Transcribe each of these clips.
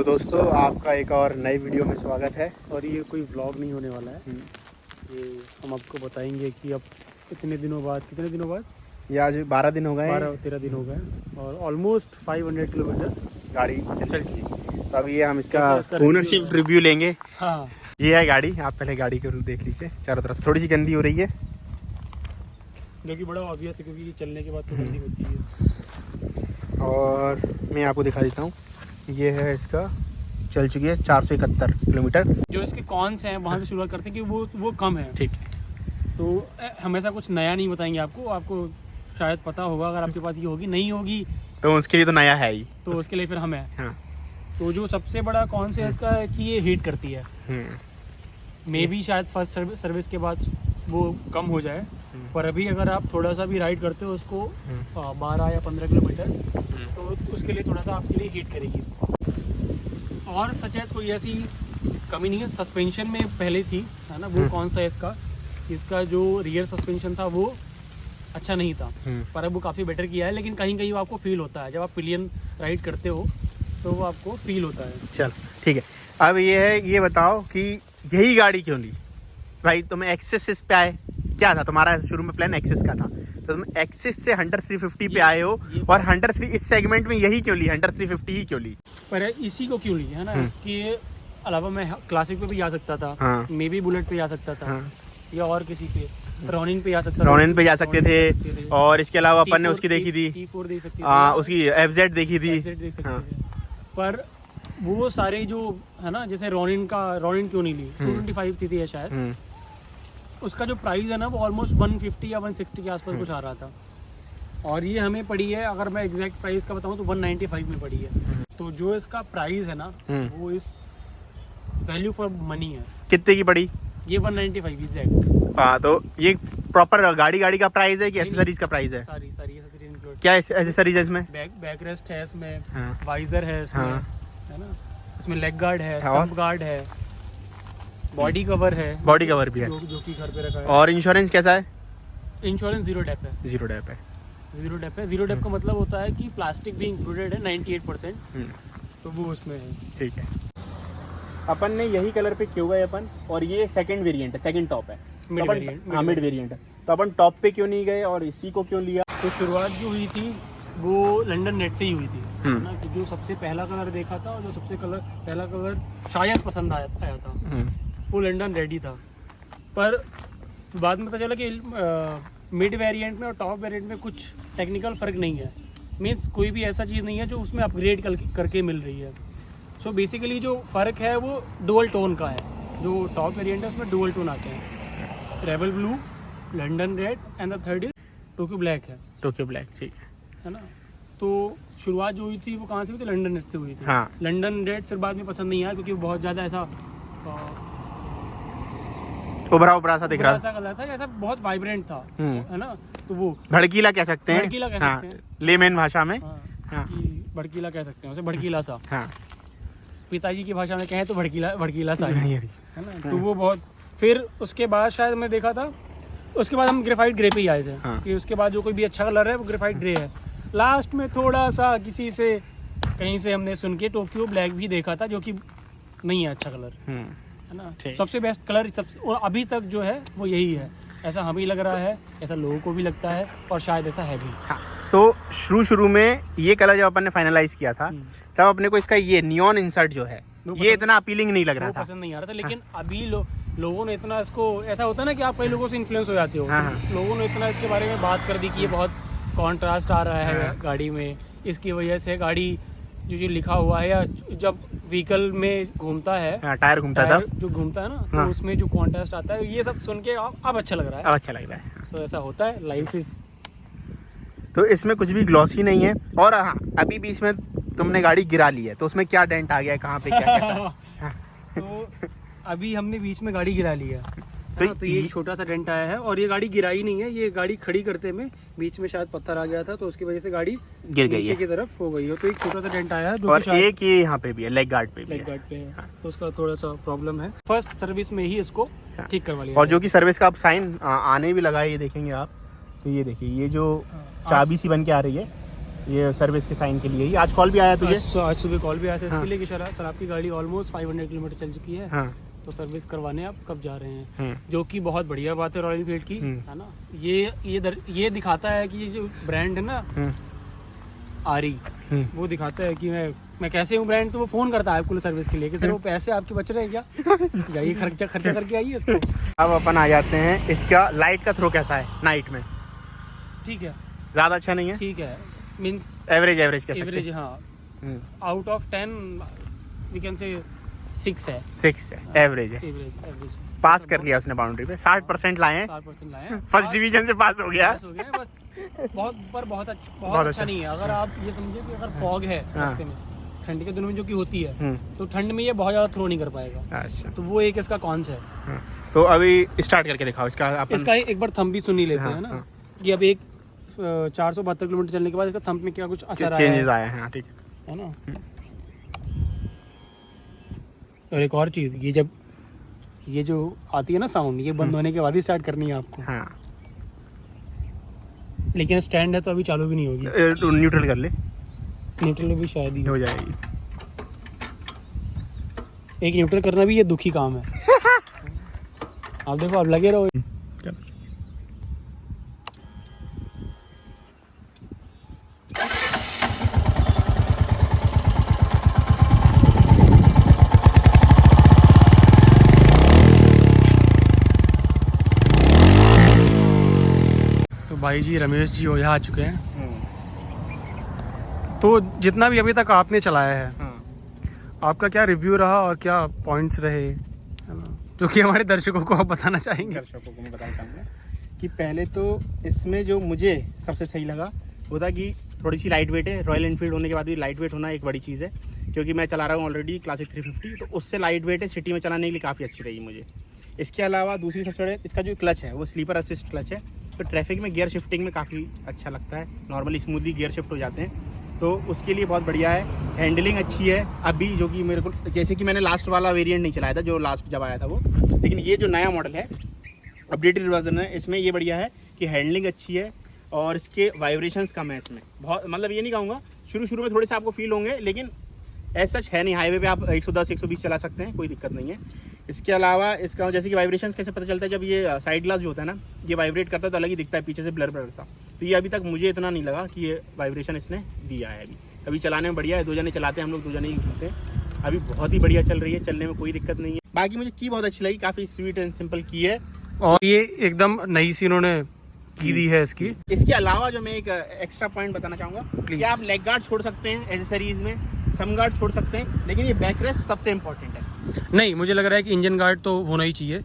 दोस्तों, आपका एक और नई वीडियो में स्वागत है। और ये कोई व्लॉग नहीं होने वाला है, ये हम आपको बताएंगे कि अब कितने दिनों बाद ये आज 12 दिन हो गए, 12-13 दिन हो गए और ऑलमोस्ट 500 किलोमीटर्स गाड़ी चल की। तो अब ये हम इसका ओनरशिप रिव्यू लेंगे। हाँ, ये है गाड़ी, आप पहले गाड़ी को देख लीजिए। चारों तरफ थोड़ी सी गंदी हो रही है, जो कि बड़ा ऑब्वियस है क्योंकि चलने के बाद तो गंदी होती है। और मैं आपको दिखा देता हूँ। ये है इसका, चल चुकी है 471 किलोमीटर। जो इसके कॉन्स हैं वहाँ से शुरुआत करते हैं कि वो कम है। ठीक, तो हमेशा कुछ नया नहीं बताएंगे आपको शायद पता होगा। अगर आपके पास ये होगी नहीं होगी तो उसके लिए तो नया है ही, तो उसके लिए फिर हम हैं। हाँ। तो जो सबसे बड़ा कौन से है इसका है कि ये हीट करती है। मे भी शायद फर्स्ट सर्विस के बाद वो कम हो जाए, पर अभी अगर आप थोड़ा सा भी राइड करते हो उसको 12 या 15 किलोमीटर, तो उसके लिए थोड़ा सा आपके लिए हीट करेगी। और सच है कोई ऐसी कमी नहीं है। सस्पेंशन में पहले थी, है ना, वो कौन सा है इसका जो रियर सस्पेंशन था वो अच्छा नहीं था, पर अब वो काफ़ी बेटर किया है। लेकिन कहीं कहीं वो आपको फील होता है, जब आप पिलियन राइड करते हो तो वो आपको फील होता है। चल ठीक है। अब ये बताओ कि यही गाड़ी क्यों ली भाई? तुम एक्सेस पे आए, क्या था तुम्हारा शुरू में प्लान? एक्सेस का था, तो तुम एक्सेस से हंटर 350 पे आए हो। और हंटर 3 इस सेगमेंट में यही क्यों ली? हंटर 350 ही क्यों ली? पर इसी को क्यों ली, है ना? इसके अलावा मैं क्लासिक पे भी जा सकता था, हाँ। मे बी बुलेट पे जा सकता था, हाँ। या और किसी पे, रॉनिन पे जा सकता था। रॉनिन पे जा सकते थे। और इसके अलावा अपन ने उसकी देखी थी, T4 देख सकते थे, उसकी FZ देखी थी। देख सकते थे। पर वो सारे जो है ना, जैसे रॉनिन क्यों नहीं ली? 225 सीसी है शायद। उसका जो प्राइस है ना वो ऑलमोस्ट 150 या 160 के आसपास कुछ आ रहा था। और ये हमें पड़ी है, अगर मैं एग्जैक्ट प्राइस का बताऊं तो 195 में पड़ी है। तो जो इसका प्राइस है ना वो इस वैल्यू फॉर मनी है। कितने की पड़ी? ये 195 एग्जैक्ट। हाँ, तो ये प्रॉपर गाड़ी का प्राइस है कि एसेसरीज का प्राइस है? सारी एसेसरी इंक्लूड। क्या एसेसरीज है इसमें? बैक रेस्ट है इसमें, हाँ। वाइजर है इसमें, हाँ। है ना, इसमें लेग गार्ड है, और? स्टंप गार्ड है, बॉडी कवर है। बॉडी कवर भी है, जो कि घर पे रखा है। और इंश्योरेंस कैसा है? इंश्योरेंस जीरो डेप है। जीरो डेप है। जीरो डेप का मतलब होता है कि प्लास्टिक भी इंक्लूडेड है 98%, तो वो उसमें है। ठीक है। अपन ने यही कलर पे क्यों गए अपन? और ये सेकंड वेरिएंट है, सेकंड टॉप है, मिड वेरिएंट है। तो अपन टॉप पे क्यों नहीं गए और इसी को क्यों लिया? तो शुरुआत जो हुई थी वो लंदन नेट से ही हुई थी, है ना, कि जो सबसे पहला कलर देखा था और जो सबसे पहला कलर शायद पसंद आया था वो लंदन रेड ही था। पर बाद में पता चला कि मिड वेरिएंट में और टॉप वेरिएंट में कुछ टेक्निकल फ़र्क नहीं है। मीन्स कोई भी ऐसा चीज़ नहीं है जो उसमें अपग्रेड करके मिल रही है। सो बेसिकली जो फ़र्क है वो डुअल टोन का है। जो टॉप वेरिएंट है उसमें डुअल टोन आते हैं, rebel blue, London red and the third is Tokyo black है। टोक्यो ब्लैक, ठीक है ना। तो शुरुआत जो हुई थी वो कहाँ से हुई थी? लंदन रेड से हुई थी। हाँ। लंदन रेड फिर बाद में पसंद नहीं आया क्योंकि वो बहुत ज़्यादा ऐसा उभरा सा दिख रहा था, कलर था, ऐसा बहुत वाइब्रेंट था, है ना। तो वो भड़कीला कह सकते हैं, भड़कीला कह सकते हैं लेमैन भाषा में। भड़कीला कह सकते हैं उसे, भड़कीला सा। हाँ। पिताजी की भाषा में कहें तो भड़कीला सा है ना। तो वो बहुत, फिर उसके बाद शायद मैं देखा था, उसके बाद हम ग्रेफाइट ग्रे पे ही आए थे। कि उसके बाद जो कोई भी अच्छा कलर है वो ग्रेफाइट ग्रे है। लास्ट में थोड़ा सा किसी से कहीं से हमने सुन के टोक्यो ब्लैक भी देखा था, जो कि नहीं है अच्छा कलर, है ना। सबसे बेस्ट कलर और अभी तक जो है वो यही है, ऐसा हमें लग रहा है, ऐसा लोगों को भी लगता है और शायद ऐसा है भी। हाँ। तो शुरू में ये कलर जब अपन ने फाइनलाइज किया था तब अपने को इसका ये नियॉन इंसर्ट जो है ये इतना अपीलिंग नहीं लग रहा था, पसंद नहीं आ रहा था। लेकिन अभी लोगों ने इतना इसको, ऐसा होता है ना कि आप कई लोगों से इन्फ्लुएंस हो जाते हो। लोगों ने इतना इसके बारे में बात कर दी कि ये बहुत कॉन्ट्रास्ट आ रहा है गाड़ी में, इसकी वजह से गाड़ी जो लिखा हुआ है, या जब व्हीकल में घूमता है, टायर घूमता है, जो घूमता है ना, तो उसमें जो कॉन्ट्रास्ट आता है, ये सब सुन के अब अच्छा लग रहा है। अब अच्छा लग रहा है। तो ऐसा होता है, लाइफ इज। तो इसमें कुछ भी ग्लॉसी नहीं है। और हाँ, अभी भी इसमें तुमने गाड़ी गिरा ली है, तो उसमें क्या डेंट आ गया है, कहाँ पे क्या? तो अभी हमने बीच में गाड़ी गिरा ली है, तो ये एक छोटा सा डेंट आया है। और ये गाड़ी गिराई नहीं है, ये गाड़ी खड़ी करते में बीच में शायद पत्थर आ गया था, तो उसकी वजह से गाड़ी गिर गई नीचे की तरफ हो गई है। तो एक छोटा सा डेंट आया है, जो और एक ये यहाँ पे भी है, लेग गार्ड पे भी है। तो उसका थोड़ा सा प्रॉब्लम है। फर्स्ट सर्विस में ही इसको ठीक करवा लिया। और जो कि सर्विस का आप साइन आने भी लगा है, ये देखेंगे आप। तो ये देखिए, ये जो चाबी सी बन के आ रही है, ये सर्विस के साइन के लिए ही। आज कॉल भी आया तुझे? आज सुबह कॉल भी आया था इसके हाँ। लिए कि सर आपकी गाड़ी ऑलमोस्ट 500 किलोमीटर चल चुकी है, हाँ। तो सर्विस करवाने आप कब जा रहे हैं, हम्म। जो कि बहुत बढ़िया बात है रॉयल एनफील्ड की, हम्म। है ना। ये दिखाता है कि ये जो ब्रांड है ना आरी, वो दिखाता है कि मैं कैसे हूँ ब्रांड। तो वो फ़ोन करता है आपको सर्विस के लिए कि सर वो पैसे आपके बच रहे हैं क्या, जाइए खर्चा करके आइए इसको। अब अपन आ जाते हैं, इसका लाइट का थ्रो कैसा है नाइट में? ठीक है, ज़्यादा अच्छा नहीं है, ठीक है, मीन्स एवरेज कह सकते एवरेज, हैं। हाँ, out of 10 we can say 6 है, 6 है, एवरेज है। एवरेज पास कर लिया उसने बाउंड्री पे, 60% लाए हैं, 60% लाए हैं, फर्स्ट डिवीजन से पास हो गया। पास हो गया है बस। बहुत अच्छा नहीं है। अगर आप ये समझे कि अगर फॉग है रास्ते में ठंड के दिनों में जो कि होती है, तो ठंड में ये बहुत ज़्यादा थ्रो नहीं कर पाएगा। अच्छा, तो वो एक इसका कॉन्स है। तो अभी स्टार्ट करके दिखाओ इसका अपन। इसका एक बार थंब भी सुन ही लेते हाँ, हैं ना, हाँ। कि अब एक 472 किलोमीटर चलने के बाद इसका थंब में क्या कुछ असर आया चेंजेस आए हैं। हाँ, ठीक है ना। और एक और चीज़, ये जो आती है ना साउंड, ये बंद होने के बाद ही स्टार्ट करनी है आपको। हाँ, लेकिन स्टैंड है तो अभी चालू भी नहीं होगी। न्यूट्रल कर ले, न्यूट्रल भी शायद ही हो जाएगी। एक न्यूट्रल करना भी ये दुखी काम है। आप देखो, आप लगे रहो। तो भाई जी रमेश जी ओझा आ चुके हैं। तो जितना भी अभी तक आपने चलाया है, आपका क्या रिव्यू रहा और क्या पॉइंट्स रहे, है ना, जो कि हमारे दर्शकों को आप बताना चाहेंगे? दर्शकों को मैं बताना चाहूँगा कि पहले तो इसमें जो मुझे सबसे सही लगा वो था कि थोड़ी सी लाइट वेट है। रॉयल एनफील्ड होने के बाद भी लाइट वेट होना एक बड़ी चीज़ है, क्योंकि मैं चला रहा हूँ ऑलरेडी क्लासिक 350, तो उससे लाइट वेट है, सिटी में चलाने के लिए काफ़ी अच्छी रही मुझे। इसके अलावा दूसरी सबसे बड़ी, इसका जो क्लच है वो स्लीपर असिस्ट क्लच है, तो ट्रैफिक में गियर शिफ्टिंग में काफ़ी अच्छा लगता है, नॉर्मली स्मूथली गियर शिफ्ट हो जाते हैं, तो उसके लिए बहुत बढ़िया है। हैंडलिंग अच्छी है अभी, जो कि मेरे को, जैसे कि मैंने लास्ट वाला वेरिएंट नहीं चलाया था जो लास्ट जब आया था वो, लेकिन ये जो नया मॉडल है, अपडेटेड वर्जन है, इसमें ये बढ़िया है कि हैंडलिंग अच्छी है और इसके वाइब्रेशंस कम है इसमें। बहुत, मतलब ये नहीं कहूँगा, शुरू में थोड़े से आपको फील होंगे, लेकिन ऐसा सच है नहीं। हाईवे पे आप 110-120 चला सकते हैं, कोई दिक्कत नहीं है। इसके अलावा इसका जैसे कि वाइब्रेशंस कैसे पता चलता है, जब ये साइड ग्लास जो होता है ना, ये वाइब्रेट करता है तो अलग ही दिखता है, पीछे से ब्लर सा। तो ये अभी तक मुझे इतना नहीं लगा कि ये वाइब्रेशन इसने दिया है। अभी चलाने में बढ़िया है, 2 जने चलाते हैं, हम लोग 2 जने ही घूमते हैं, अभी बहुत ही बढ़िया चल रही है, चलने में कोई दिक्कत नहीं है। बाकी मुझे की बहुत अच्छी लगी, काफ़ी स्वीट एंड सिंपल की है, और ये एकदम नई सी इन्होंने की दी है इसकी। इसके अलावा जो मैं एक एक्स्ट्रा पॉइंट बताना चाहूँगा कि आप लेग गार्ड छोड़ सकते हैं एसेसरीज में, सम गार्ड छोड़ सकते हैं, लेकिन ये बैक रेस्ट सबसे इम्पोर्टेंट है। नहीं, मुझे लग रहा है कि इंजन गार्ड तो होना ही चाहिए।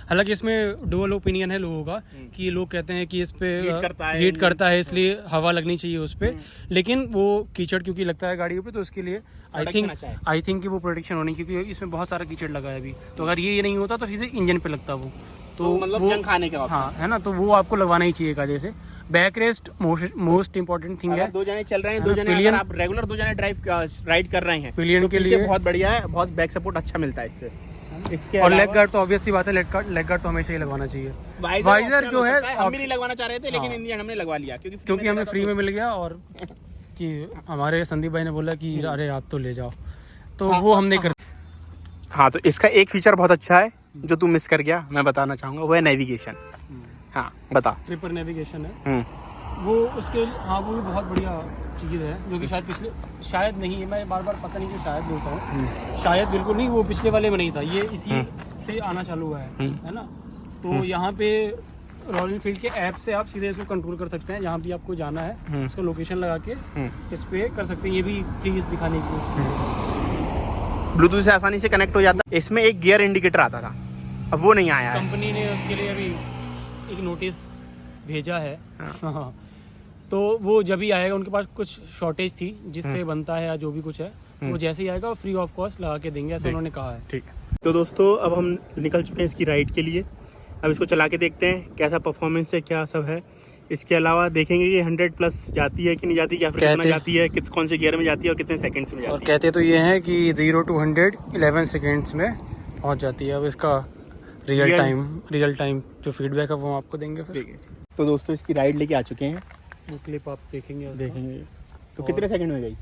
हालांकि इसमें डुअल ओपिनियन है लोगों का कि लोग कहते हैं कि इस पे हीट करता है, इसलिए हवा लगनी चाहिए उस पे, लेकिन वो कीचड़ क्योंकि लगता है गाड़ियों पे, तो उसके लिए आई थिंक कि वो प्रोटेक्शन होनी, क्योंकि इसमें बहुत सारा कीचड़ लगा है अभी। तो अगर ये नहीं होता तो सीधे इंजन पे लगता वो, तो मतलब जंग खाने का, हाँ, है ना, तो वो आपको लगवाना ही चाहिए कायदे से। Back rest most important thing है। 2 जने चल रहे हैं, 2 जने अगर आप रेगुलर 2 जने राइड कर रहे हैं, पिलियन के लिए बहुत बढ़िया है, बहुत बैक सपोर्ट अच्छा मिलता है इससे। इसके और लेग गार्ड तो ऑब्वियस सी बात है, लेग गार्ड तो हमेशा ही लगवाना चाहिए। वाइजर जो है हम भी नहीं लगवाना चाह रहे थे, लेकिन इन दी एंड हमने लगवा लिया, क्योंकि हमें फ्री में मिल गया, और कि हमारे संदीप भाई ने बोला कि अरे आप तो ले जाओ, तो वो हमने कर। हाँ, तो इसका एक फीचर बहुत अच्छा है जो तू मिस कर गया, मैं बताना चाहूँगा, वो है नेविगेशन। हाँ, बता। ट्रिपर नेविगेशन है वो, उसके, हाँ, वो भी बहुत बढ़िया चीज़ है, जो कि शायद नहीं है, मैं बार पता नहीं क्यों शायद बोलता हूँ, शायद बिल्कुल नहीं, वो पिछले वाले में नहीं था, ये इसी से आना चालू हुआ है ना। तो यहाँ पे रॉयल एनफील्ड के ऐप से आप सीधे इसको कंट्रोल कर सकते हैं, जहाँ भी आपको जाना है उसका लोकेशन लगा के इस पे कर सकते हैं। ये भी प्लीज दिखाने की, ब्लूटूथ से आसानी से कनेक्ट हो जाता है। इसमें एक गियर इंडिकेटर आता था, अब वो नहीं आया है। कंपनी ने उसके लिए अभी एक नोटिस भेजा है। हाँ। तो वो जब ही आएगा, उनके पास कुछ शॉर्टेज थी जिससे बनता है या जो भी कुछ है, वो जैसे ही आएगा वो फ्री ऑफ कॉस्ट लगा के देंगे, ऐसा उन्होंने कहा है। ठीक, तो दोस्तों अब हम निकल चुके हैं इसकी राइड के लिए, अब इसको चला के देखते हैं कैसा परफॉर्मेंस है, क्या सब है। इसके अलावा देखेंगे कि 100+ जाती है कि नहीं जाती, या फिर कितना जाती है, कौन से गियर में जाती है और कितने सेकंड्स में जाती है। और कहते तो ये है कि 0 to 100 11 सेकेंड्स में पहुंच जाती है। अब इसका रियल टाइम जो फीडबैक है वो आपको देंगे फिर। तो दोस्तों इसकी राइड लेके आ चुके हैं, वो क्लिप आप देखेंगे उसका। देखेंगे तो और- कितने सेकंड में गई?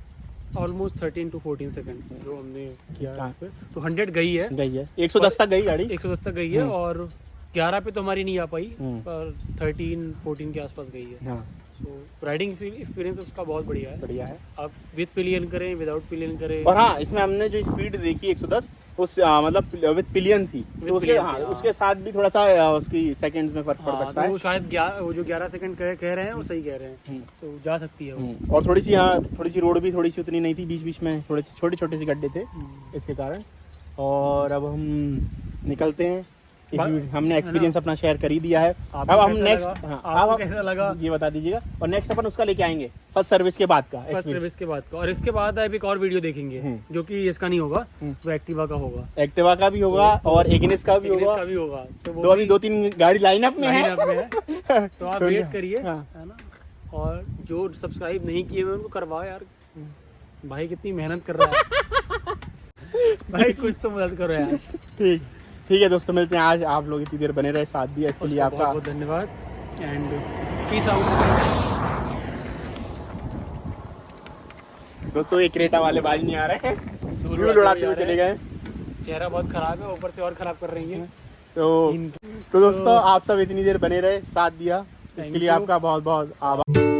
ऑलमोस्ट 13 to 14 सेकंड जो हमने किया है हाँ। उस पे। तो 100 गई है, गई है 110 तक गई गाड़ी। 110 तक गई है, और 11 पे तो हमारी नहीं आ पाई, हम्म। पर 13-14 के आसपास गई है। हाँ तो राइडिंग एक्सपीरियंस उसका बहुत बढ़िया है। बढ़िया है। आप विद पिलियन करें, विदाउट पिलियन करें। और हाँ, इसमें हमने जो स्पीड देखी 110 उस मतलब विद पिलियन थी, तो उसके पिलियन हाँ थी, हाँ। उसके साथ भी थोड़ा सा उसकी सेकंड्स में फर्क पड़ हाँ, सकता तो वो है। शायद वो जो 11 सेकंड कह रहे हैं वो सही कह रहे हैं, तो जा सकती है वो। और थोड़ी सी हाँ, थोड़ी सी रोड भी थोड़ी सी उतनी नहीं थी, बीच बीच में थोड़े से छोटे छोटे से गड्ढे थे इसके कारण। और अब हम निकलते हैं, हमने एक्सपीरियंस अपना शेयर कर ही दिया है। आपको अब हम कैसा नेक्स्ट लगा? हाँ, आपको अब कैसा लगा? ये बता दीजिएगा, और नेक्स्ट अपन उसका लेके आएंगे फर्स्ट सर्विस के बाद का फर्स्ट experience। सर्विस के बाद का, और इसके बाद अब एक और वीडियो देखेंगे जो कि इसका नहीं होगा, वो एक्टिवा का होगा। एक्टिवा का भी होगा और एग्निस का भी इग्निस होगा। का भी होगा, तो वो तो अभी 2-3 गाड़ी लाइनअप में है। लाइन अप में है, तो आप वेट करिए, हाँ। है ना। और जो सब्सक्राइब नहीं किए हुए उनको करवाओ यार, भाई कितनी मेहनत कर रहा है भाई कुछ तो मदद करो यार। ठीक है दोस्तों, मिलते हैं। आज आप लोग इतनी देर बने रहे, साथ दिया इसके लिए उसका आपका बहुत बहुत धन्यवाद, एंड पीस आउट। दोस्तों। ये क्रेटा वाले बाज नहीं आ रहे हैं, धूल धूल उड़ाते उड़ाते हुए हुए जा चले रहे गए। चेहरा बहुत खराब है, ऊपर से और खराब कर रही है। तो दोस्तों, आप सब इतनी देर बने रहे, साथ दिया, इसके लिए you. आपका बहुत बहुत आभार।